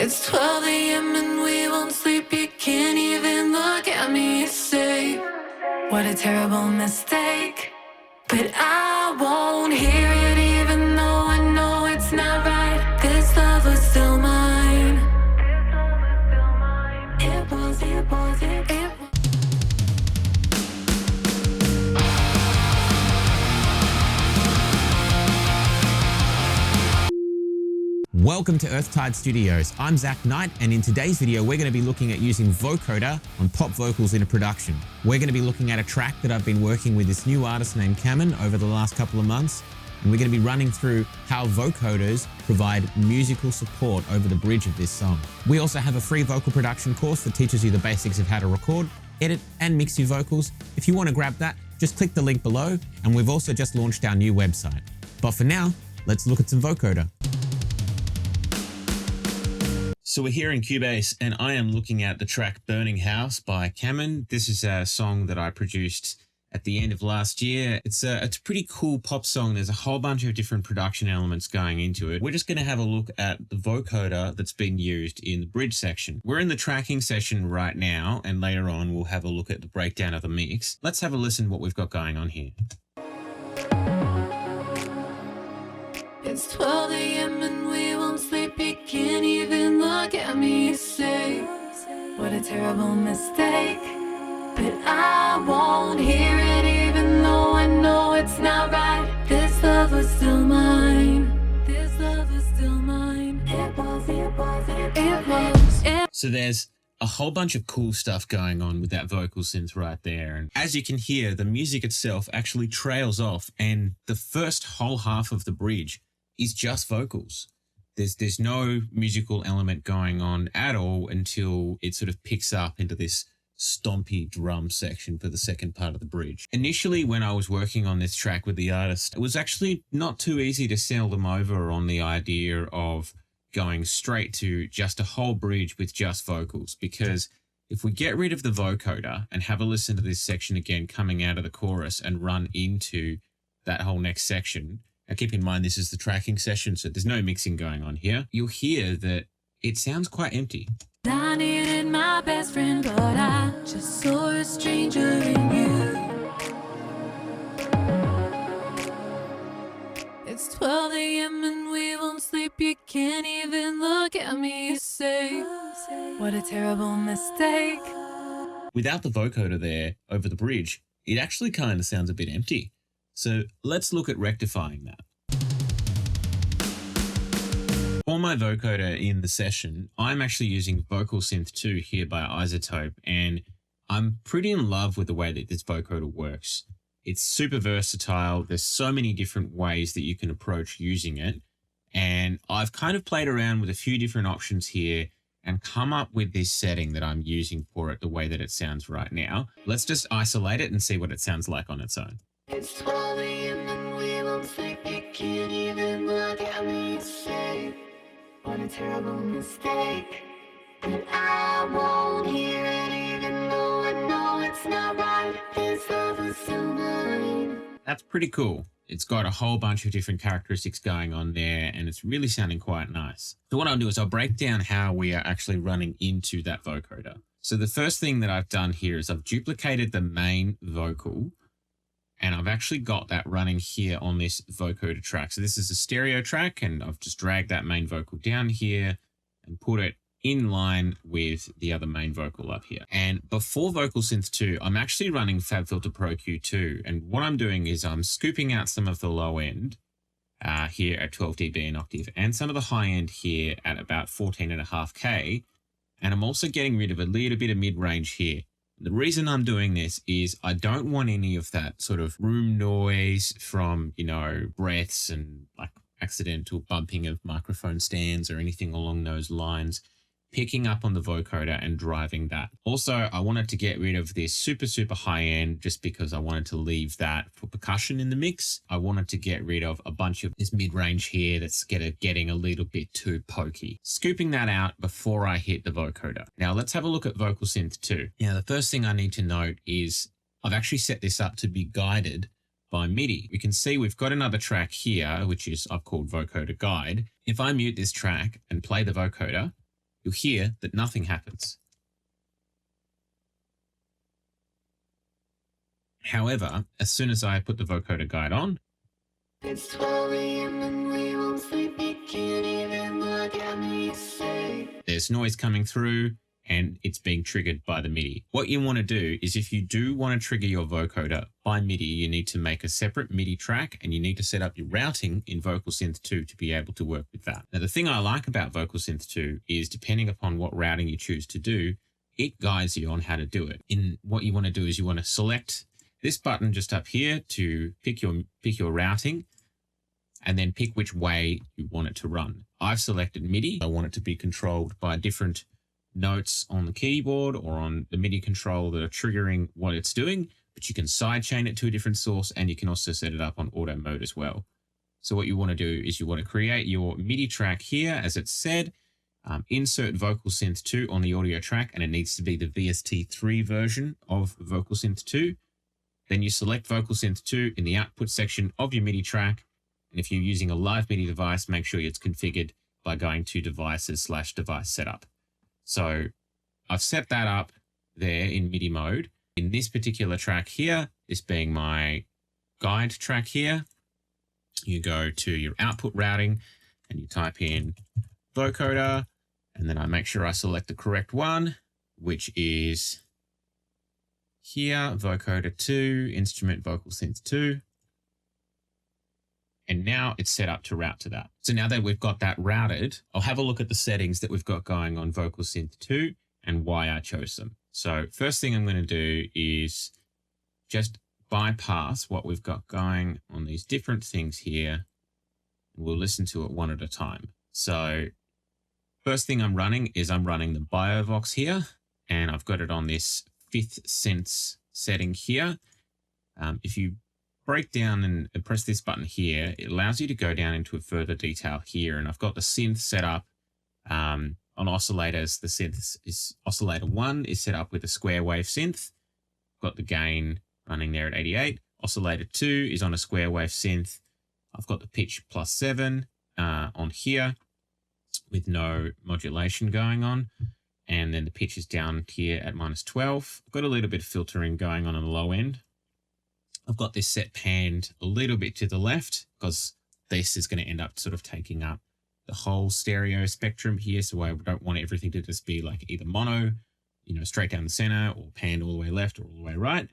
It's 12 a.m. and we won't sleep. You can't even look at me. You say, what a terrible mistake. But I won't hear it even though I know it's not right. This love was still mine. It was, it was, it was. Welcome to Earthtide Studios. I'm Zach Knight, and in today's video, we're going to be looking at using vocoder on pop vocals in a production. We're going to be looking at a track that I've been working with this new artist named Cameron over the last couple of months, and we're going to be running through how vocoders provide musical support over the bridge of this song. We also have a free vocal production course that teaches you the basics of how to record, edit, and mix your vocals. If you want to grab that, just click the link below, and we've also just launched our new website. But for now, let's look at some vocoder. So we're here in Cubase, and I am looking at the track Burning House by Cameron. This is a song that I produced at the end of last year. It's a pretty cool pop song. There's a whole bunch of different production elements going into it. We're just going to have a look at the vocoder that's been used in the bridge section. We're in the tracking session right now, and later on we'll have a look at the breakdown of the mix. Let's have a listen to what we've got going on here. It's 12 a.m. and we won't sleep. You can't even look at me. You say, what a terrible mistake. But I won't hear it even though I know it's not right. This love was still mine. This love was still mine. It was, it was, it was. So there's a whole bunch of cool stuff going on with that vocal synth right there. And as you can hear, the music itself actually trails off, and the first whole half of the bridge is just vocals. There's no musical element going on at all until it sort of picks up into this stompy drum section for the second part of the bridge. Initially, when I was working on this track with the artist, it was actually not too easy to sell them over on the idea of going straight to just a whole bridge with just vocals, because if we get rid of the vocoder and have a listen to this section again coming out of the chorus and run into that whole next section, now keep in mind this is the tracking session, so there's no mixing going on here, you'll hear that it sounds quite empty. I needed my best friend, but I just saw a stranger in you. It's 12 a.m. and we won't sleep. You can't even look at me. You say, what a terrible mistake. Without the vocoder there over the bridge, it actually kind of sounds a bit empty. So let's look at rectifying that. For my vocoder in the session, I'm actually using VocalSynth 2 here by iZotope, and I'm pretty in love with the way that this vocoder works. It's super versatile. There's so many different ways that you can approach using it. And I've kind of played around with a few different options here and come up with this setting that I'm using for it the way that it sounds right now. Let's just isolate it and see what it sounds like on its own. It's 12 a.m. and we won't sleep. You can't even look at me. You say, what a terrible mistake. But I won't hear it even though I know it's not right. This love is still mine. That's pretty cool. It's got a whole bunch of different characteristics going on there, and it's really sounding quite nice. So what I'll do is I'll break down how we are actually running into that vocoder. So the first thing that I've done here is I've duplicated the main vocal, and I've actually got that running here on this vocoder track. So this is a stereo track, and I've just dragged that main vocal down here and put it in line with the other main vocal up here. And before VocalSynth 2, I'm actually running FabFilter Pro Q2. And what I'm doing is I'm scooping out some of the low end here at 12 dB an octave, and some of the high end here at about 14.5K. And I'm also getting rid of a little bit of mid-range here. The reason I'm doing this is I don't want any of that sort of room noise from, you know, breaths and like accidental bumping of microphone stands or anything along those lines picking up on the vocoder and driving that. Also, I wanted to get rid of this super high end just because I wanted to leave that for percussion in the mix. I wanted to get rid of a bunch of this mid-range here that's getting a little bit too pokey. Scooping that out before I hit the vocoder. Now let's have a look at VocalSynth 2. Now the first thing I need to note is I've actually set this up to be guided by MIDI. We can see we've got another track here, which is I've called Vocoder Guide. If I mute this track and play the vocoder, you'll hear that nothing happens. However, as soon as I put the vocoder guide on, it's 12 a.m. and we won't sleep. You can't even look at me say. There's noise coming through and it's being triggered by the MIDI. What you want to do is if you do want to trigger your vocoder by MIDI, you need to make a separate MIDI track and you need to set up your routing in VocalSynth 2 to be able to work with that. Now, the thing I like about VocalSynth 2 is depending upon what routing you choose to do, it guides you on how to do it. In what you want to do is you want to select this button just up here to pick your routing and then pick which way you want it to run. I've selected MIDI. I want it to be controlled by different notes on the keyboard or on the MIDI control that are triggering what it's doing, but you can sidechain it to a different source and you can also set it up on auto mode as well. So what you want to do is you want to create your MIDI track here, as it's said, insert VocalSynth 2 on the audio track, and it needs to be the VST3 version of VocalSynth 2. Then you select VocalSynth 2 in the output section of your MIDI track. And if you're using a live MIDI device, make sure it's configured by going to devices/device setup. So I've set that up there in MIDI mode. In this particular track here, this being my guide track here, you go to your output routing and you type in vocoder, and then I make sure I select the correct one, which is here, vocoder 2, instrument VocalSynth 2. And now it's set up to route to that. So now that we've got that routed, I'll have a look at the settings that we've got going on VocalSynth 2 and why I chose them. So first thing I'm going to do is just bypass what we've got going on these different things here. And we'll listen to it one at a time. So first thing I'm running is I'm running the BioVox here, and I've got it on this 5th sense setting here. If you break down and press this button here, it allows you to go down into a further detail here. And I've got the synth set up on oscillators. The synth is oscillator 1 is set up with a square wave synth. Got the gain running there at 88. Oscillator 2 is on a square wave synth. I've got the pitch +7 on here with no modulation going on. And then the pitch is down here at -12. I've got a little bit of filtering going on the low end. I've got this set panned a little bit to the left because this is going to end up sort of taking up the whole stereo spectrum here. So I don't want everything to just be like either mono, straight down the center, or panned all the way left or all the way right.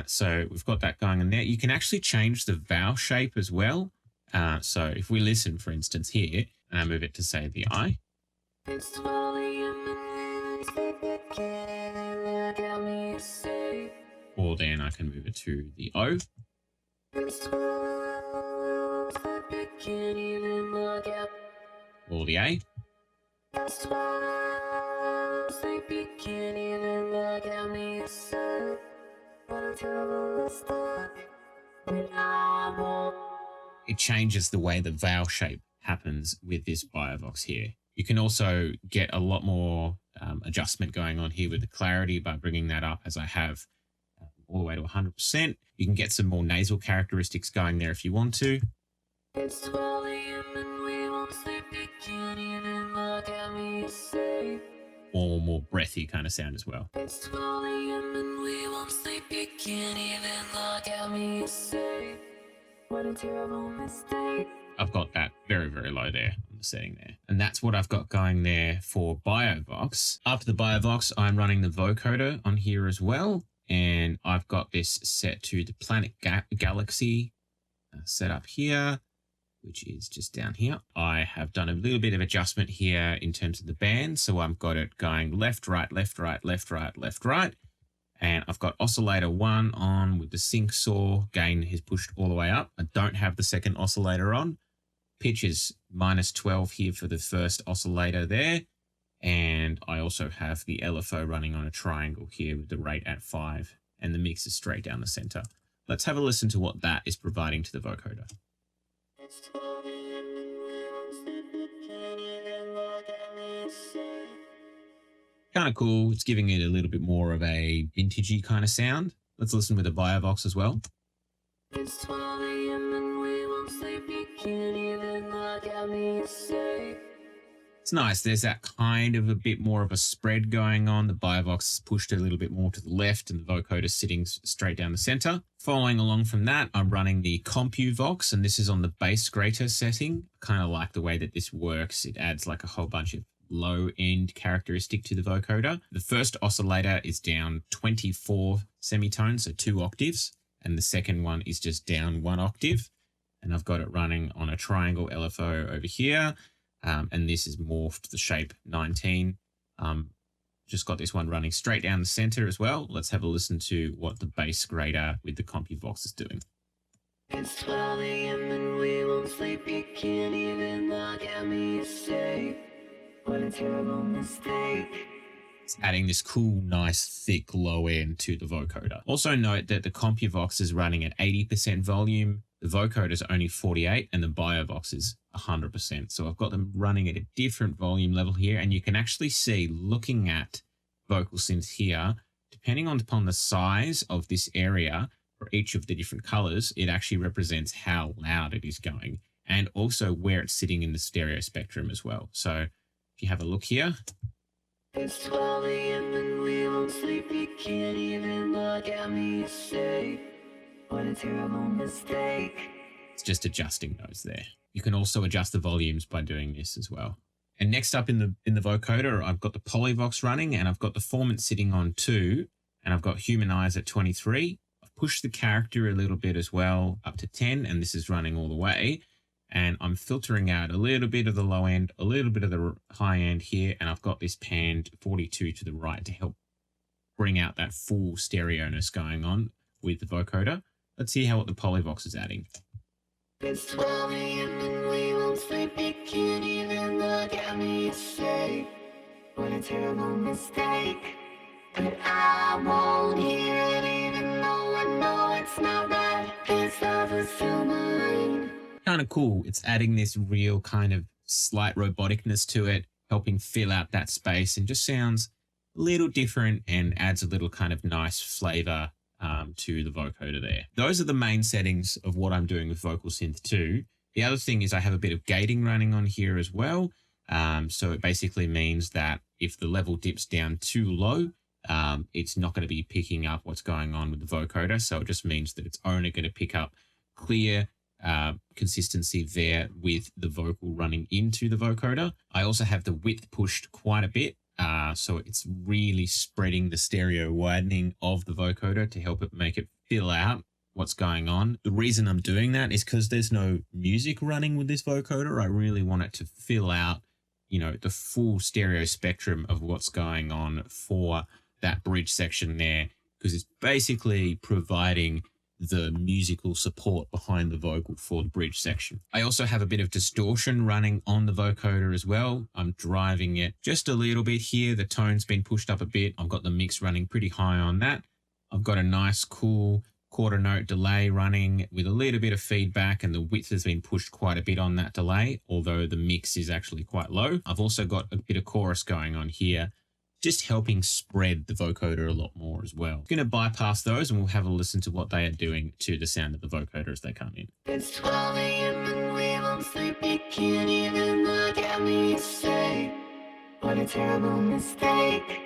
So we've got that going in there. You can actually change the vowel shape as well. So if we listen, for instance, here, and I move it to say the I. It's 12 a.m. and we can't look at me say. Or then I can move it to the O. It's 12, you can't even look at. Or the A. It's 12, you can't even look at me say. What a terrible mistake, but I won't. It changes the way the vowel shape happens with this BioVox here. You can also get a lot more adjustment going on here with the clarity by bringing that up as I have all the way to 100%. You can get some more nasal characteristics going there if you want to. It's 12 a.m. and we won't sleep. You can't even look at me say. Or more breathy kind of sound as well. It's 12 a.m. and we won't sleep. You can't even look at me say. What a terrible mistake. I've got that very, very low there on the setting there. And that's what I've got going there for BioVox. After the BioVox, I'm running the vocoder on here as well. And I've got this set to the Planet Galaxy set up here, which is just down here. I have done a little bit of adjustment here in terms of the band. So I've got it going left, right, left, right, left, right, left, right. And I've got oscillator 1 on with the sync saw. Gain is pushed all the way up. I don't have the second oscillator on. Pitch is -12 here for the first oscillator there. And I also have the LFO running on a triangle here with the rate at 5. And the mix is straight down the center. Let's have a listen to what that is providing to the vocoder. Kind of cool. It's giving it a little bit more of a vintagey kind of sound. Let's listen with the BioVox as well. It's 12 a.m. and we won't sleep. You can't even look at me say. It's nice. There's that kind of a bit more of a spread going on. The Biovox is pushed a little bit more to the left and the vocoder sitting straight down the center. Following along from that, I'm running the CompuVox, and this is on the bass grater setting. Kind of like the way that this works. It adds like a whole bunch of low end characteristic to the vocoder. The first oscillator is down 24 semitones, so 2 octaves. And the second one is just down 1 octave. And I've got it running on a triangle LFO over here. And this is morphed the shape 19. Just got this one running straight down the center as well. Let's have a listen to what the bass grater with the CompuVox is doing. It's 12 a.m. and we won't sleep. You can't even look at me and say, what a terrible mistake. It's adding this cool, nice, thick low end to the vocoder. Also note that the CompuVox is running at 80% volume. The vocoder is only 48 and the Biovox is 100%. So I've got them running at a different volume level here. And you can actually see, looking at VocalSynth here, depending upon the size of this area for each of the different colors, it actually represents how loud it is going and also where it's sitting in the stereo spectrum as well. So if you have a look here. It's 12 a.m. and we won't sleep. You can't even look at me and say, what a terrible mistake. It's just adjusting those there. You can also adjust the volumes by doing this as well. And next up in the vocoder, I've got the Polyvox running and I've got the Formant sitting on 2 and I've got Humanize at 23. I've pushed the character a little bit as well up to 10 and this is running all the way. And I'm filtering out a little bit of the low end, a little bit of the high end here. And I've got this panned 42 to the right to help bring out that full stereo-ness going on with the vocoder. Let's see what the Polyvox is adding. It's 12 a.m. and we won't sleep. You can't even look at me and say, what a terrible mistake. But I won't hear it even though I know it's not right. This love is still mine. Kind of cool. It's adding this real kind of slight roboticness to it, helping fill out that space and just sounds a little different and adds a little kind of nice flavor to the vocoder there. Those are the main settings of what I'm doing with VocalSynth 2. The other thing is I have a bit of gating running on here as well. So it basically means that if the level dips down too low, it's not going to be picking up what's going on with the vocoder. So it just means that it's only going to pick up clear consistency there with the vocal running into the vocoder. I also have the width pushed quite a bit. So it's really spreading the stereo widening of the vocoder to help it make it fill out what's going on. The reason I'm doing that is because there's no music running with this vocoder. I really want it to fill out, you know, the full stereo spectrum of what's going on for that bridge section there, because it's basically providing the musical support behind the vocal for the bridge section. I also have a bit of distortion running on the vocoder as well. I'm driving it just a little bit here. The tone's been pushed up a bit. I've got the mix running pretty high on that. I've got a nice cool quarter note delay running with a little bit of feedback, and the width has been pushed quite a bit on that delay, although the mix is actually quite low. I've also got a bit of chorus going on here, just helping spread the vocoder a lot more as well. I'm going to bypass those and we'll have a listen to what they are doing to the sound of the vocoder as they come in. It's 12 a.m. and we won't sleep. You can't even look at me and say, what a terrible mistake.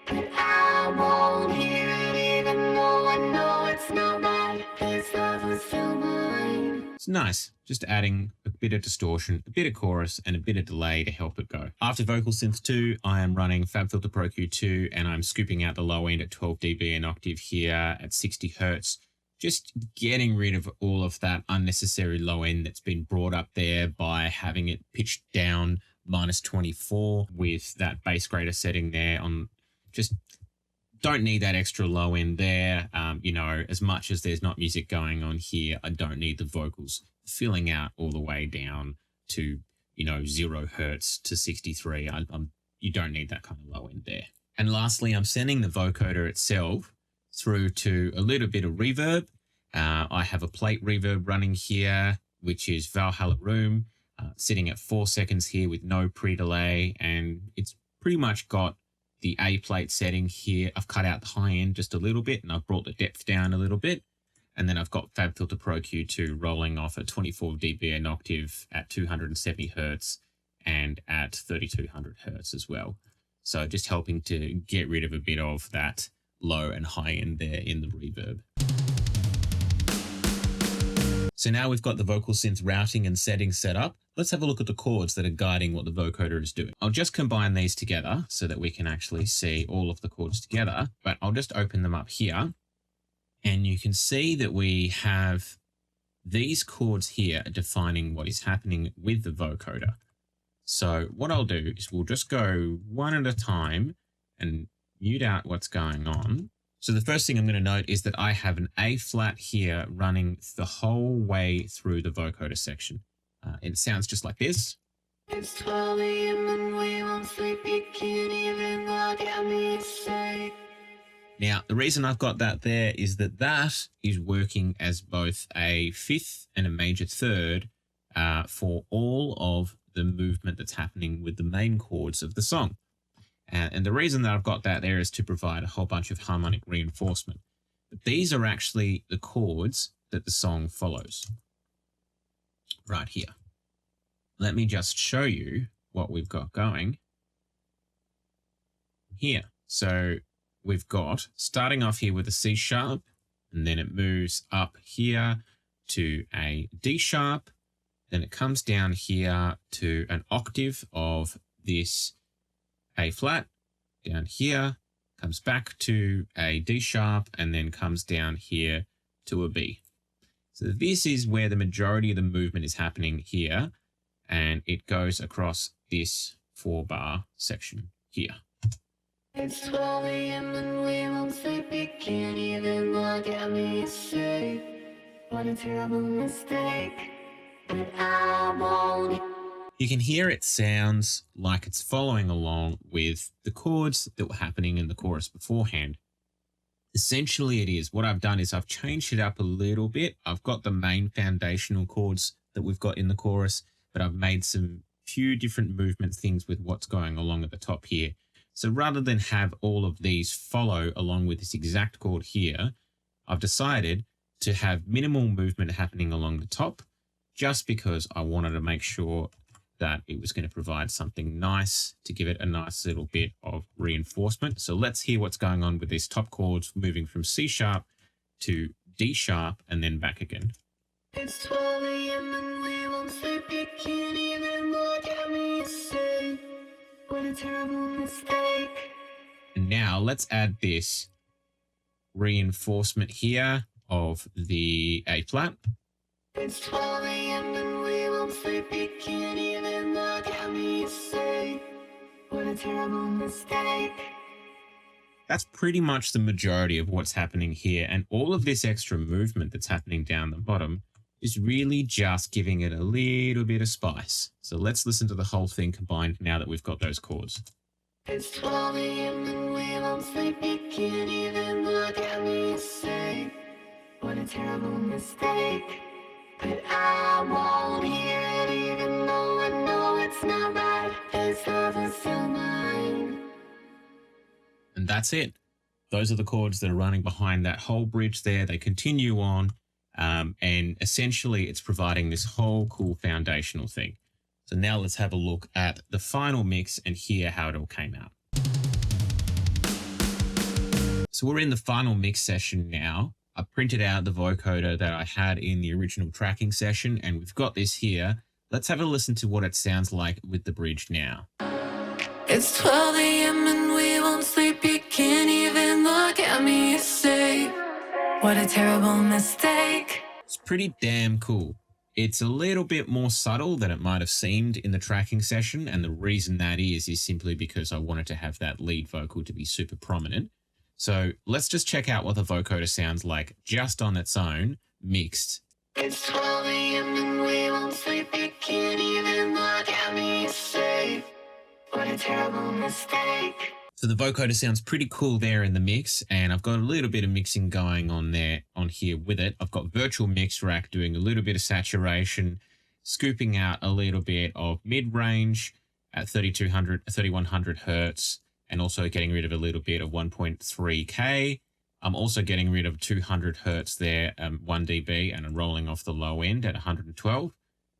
But I won't hear it even though I know it's not right. This love was still mine. It's nice, just adding a bit of distortion, a bit of chorus, and a bit of delay to help it go. After VocalSynth 2, I am running FabFilter Pro Q2, and I'm scooping out the low end at 12 dB an octave here at 60 Hertz, just getting rid of all of that unnecessary low end that's been brought up there by having it pitched down -24 with that bass grater setting there on. Just don't need that extra low end there. You know, as much as there's not music going on here, I don't need the vocals filling out all the way down to, you know, 0 Hertz to 63. You don't need that kind of low end there. And lastly, I'm sending the vocoder itself through to a little bit of reverb. I have a plate reverb running here, which is Valhalla Room, sitting at 4 seconds here with no pre-delay. And it's pretty much got the A plate setting here. I've cut out the high end just a little bit and I've brought the depth down a little bit. And then I've got FabFilter Pro Q2 rolling off at 24 dB an octave at 270 Hertz and at 3200 hertz as well. So just helping to get rid of a bit of that low and high end there in the reverb. So now we've got the VocalSynth routing and settings set up. Let's have a look at the chords that are guiding what the vocoder is doing. I'll just combine these together so that we can actually see all of the chords together, but I'll just open them up here. And you can see that we have these chords here defining what is happening with the vocoder. So what I'll do is we'll just go one at a time and mute out what's going on. So the first thing I'm going to note is that I have an A flat here running the whole way through the vocoder section. It sounds just like this. It's 12 a.m. and we won't sleep. You can't even look at me say. Now, the reason I've got that there is that that is working as both a fifth and a major third for all of the movement that's happening with the main chords of the song. And the reason that I've got that there is to provide a whole bunch of harmonic reinforcement. But these are actually the chords that the song follows right here. Let me just show you what we've got going here. So we've got starting off here with a C sharp, and then it moves up here to a D sharp. Then it comes down here to an octave of this A flat, down here, comes back to a D sharp, and then comes down here to a B. So this is where the majority of the movement is happening here, and it goes across this 4-bar section here. It's 12 a.m. and we won't sleep. You can't even look at me say. What a terrible mistake. But I won't. You can hear it sounds like it's following along with the chords that were happening in the chorus beforehand. Essentially it is. What I've done is I've changed it up a little bit. I've got the main foundational chords that we've got in the chorus, but I've made some few different movement things with what's going along at the top here. So rather than have all of these follow along with this exact chord here, I've decided to have minimal movement happening along the top, just because I wanted to make sure that it was going to provide something nice to give it a nice little bit of reinforcement. So let's hear what's going on with these top chords moving from C sharp to D sharp and then back again. It's 12 a.m. and we won't sleep. You can't even look at me say. What a terrible mistake. And now let's add this reinforcement here of the A flat. It's 12 a.m. and we won't sleep. You can't even look at me say. What a terrible mistake. That's pretty much the majority of what's happening here. And all of this extra movement that's happening down the bottom is really just giving it a little bit of spice. So let's listen to the whole thing combined now that we've got those chords. It's 12 a.m. and we won't sleep. You can't even look at me say. What a terrible mistake. But I won't hear it even though I know it's not right. This love is still mine. And that's it. Those are the chords that are running behind that whole bridge there. They continue on. And essentially it's providing this whole cool foundational thing. So now let's have a look at the final mix and hear how it all came out. So we're in the final mix session now. I printed out the vocoder that I had in the original tracking session, and we've got this here. Let's have a listen to what it sounds like with the bridge now. It's 12 a.m. and we won't sleep. You can't even look at me say. What a terrible mistake. It's pretty damn cool. It's a little bit more subtle than it might have seemed in the tracking session, and the reason that is simply because I wanted to have that lead vocal to be super prominent. So let's just check out what the vocoder sounds like just on its own, mixed. It's 12 a.m. and we won't sleep. You can't even look at me say. What a terrible mistake. So the vocoder sounds pretty cool there in the mix, and I've got a little bit of mixing going on there on here with it. I've got virtual mix rack doing a little bit of saturation, scooping out a little bit of mid-range at 3100 hertz, and also getting rid of a little bit of 1.3K. I'm also getting rid of 200 hertz there, 1 dB, and rolling off the low end at 112.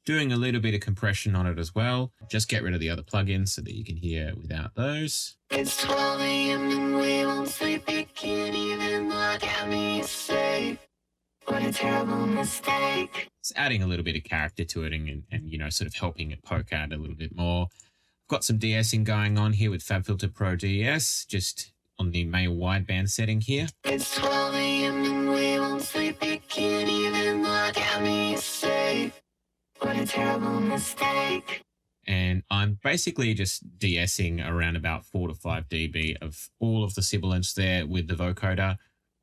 doing a little bit of compression on it as well. Just get rid of the other plugins so that you can hear without those. It's 12 a.m. and we won't sleep. You can't even look at me safe. What a terrible mistake. It's adding a little bit of character to it and you know, sort of helping it poke out a little bit more. I've got some de-essing going on here with FabFilter Pro DS, just on the male wideband setting here. It's 12 a.m. and we won't sleep. You can't even look at me safe. What a terrible mistake. And I'm basically just de-essing around about 4 to 5 dB of all of the sibilance there with the vocoder,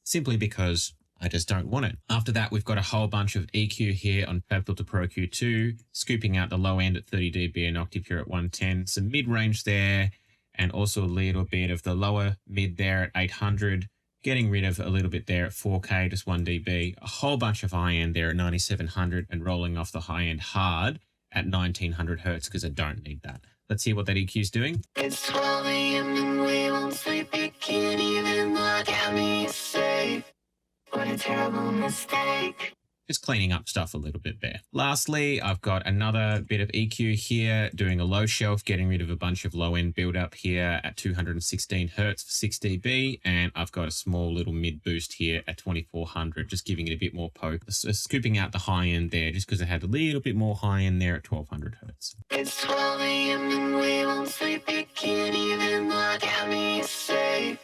simply because I just don't want it. After that, we've got a whole bunch of EQ here on FabFilter Pro Q2, scooping out the low end at 30 dB and Octapure at 110, some mid-range there, and also a little bit of the lower mid there at 800, getting rid of a little bit there at 4K, just 1 dB, a whole bunch of high-end there at 9700, and rolling off the high-end hard at 1900 hertz because I don't need that. Let's see what that EQ is doing. It's 12 a.m. and we won't sleep. You can't even look at me safe. What a terrible mistake. Just cleaning up stuff a little bit there. Lastly, I've got another bit of EQ here, doing a low shelf, getting rid of a bunch of low-end build-up here at 216 hertz for 6 dB, and I've got a small little mid boost here at 2400, just giving it a bit more poke. So scooping out the high-end there, just because it had a little bit more high-end there at 1200 hertz. It's 12 a.m. and we won't sleep. You can't even look at me safe.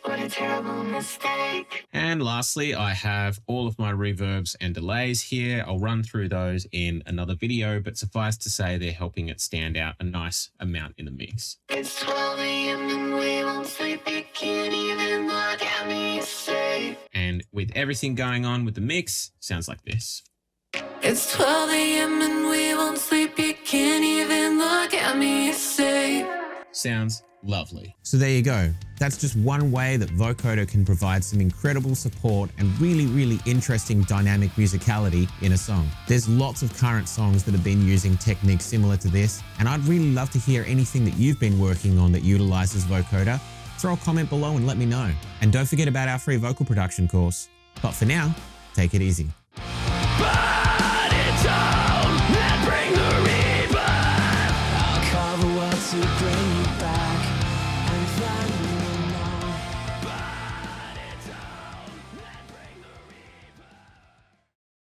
What a terrible mistake. And lastly, I have all of my reverbs and delays here. I'll run through those in another video, but suffice to say they're helping it stand out a nice amount in the mix. It's 12 a.m. and we won't sleep. You can't even look at me safe. And with everything going on with the mix, sounds like this. It's 12 a.m. and we won't sleep. You can't even look at me safe. Sounds lovely. So there you go. That's just one way that vocoder can provide some incredible support and really, really interesting dynamic musicality in a song. There's lots of current songs that have been using techniques similar to this, and I'd really love to hear anything that you've been working on that utilizes vocoder. Throw a comment below and let me know. And don't forget about our free vocal production course. But for now, take it easy. Bye!